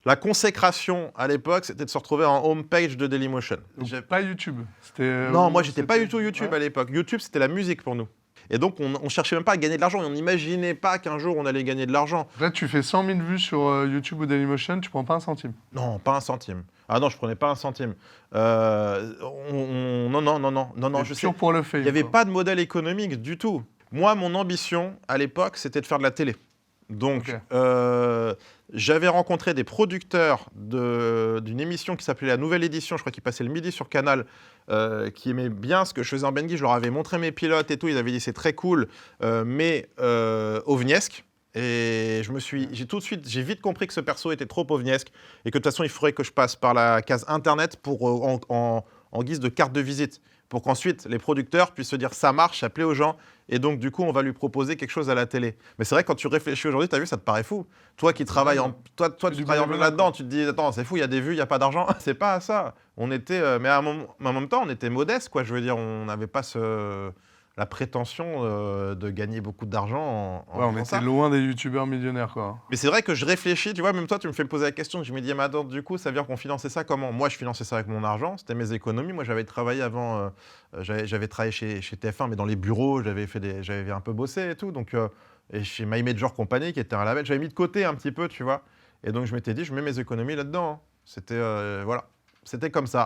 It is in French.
La consécration à l'époque, c'était de se retrouver en homepage de Dailymotion. Donc, pas YouTube. Non, moi, j'étais pas du tout YouTube ouais. à l'époque. YouTube, c'était la musique pour nous. Et donc, on cherchait même pas à gagner de l'argent. Et on n'imaginait pas qu'un jour, on allait gagner de l'argent. Là, tu fais 100 000 vues sur YouTube ou Dailymotion, tu prends pas un centime. Non, pas un centime. Ah non, je prenais pas un centime. Non, je sais. Pur pour le fame. Il n'y avait quoi. pas de modèle économique du tout. Moi, mon ambition, à l'époque, c'était de faire de la télé. Donc, Ok. j'avais rencontré des producteurs d'une émission qui s'appelait La Nouvelle Édition, je crois qu'ils passaient le midi sur Canal, qui aimaient bien ce que je faisais en Benguy. Je leur avais montré mes pilotes et tout, ils avaient dit c'est très cool, mais ovniesque. Et j'ai vite compris que ce perso était trop ovniesque et que de toute façon, il faudrait que je passe par la case Internet pour, en guise de carte de visite, pour qu'ensuite les producteurs puissent se dire ça marche, ça plaît aux gens, et donc du coup, on va lui proposer quelque chose à la télé. Mais c'est vrai, quand tu réfléchis aujourd'hui, tu as vu, ça te paraît fou. Toi qui travailles toi, tu travailles là-dedans, tu te dis, attends, c'est fou, il y a des vues, il n'y a pas d'argent. C'est pas ça. On était, mais en même temps, on était modeste, quoi. Je veux dire, on n'avait pas la prétention de gagner beaucoup d'argent en Ouais, on faisant était ça. loin des youtubeurs millionnaires, quoi. Mais c'est vrai que je réfléchis, tu vois, même toi, tu me fais poser la question, je me dis, mais attends, du coup, ça veut dire qu'on finançait ça comment? Moi, je finançais ça avec mon argent, c'était mes économies. Moi, j'avais travaillé avant, j'avais travaillé chez TF1, mais dans les bureaux, j'avais un peu bossé et tout. Donc, et chez My Major Company, qui était un label, j'avais mis de côté un petit peu, tu vois. Et donc, je m'étais dit, je mets mes économies là-dedans, hein. C'était, voilà, c'était comme ça.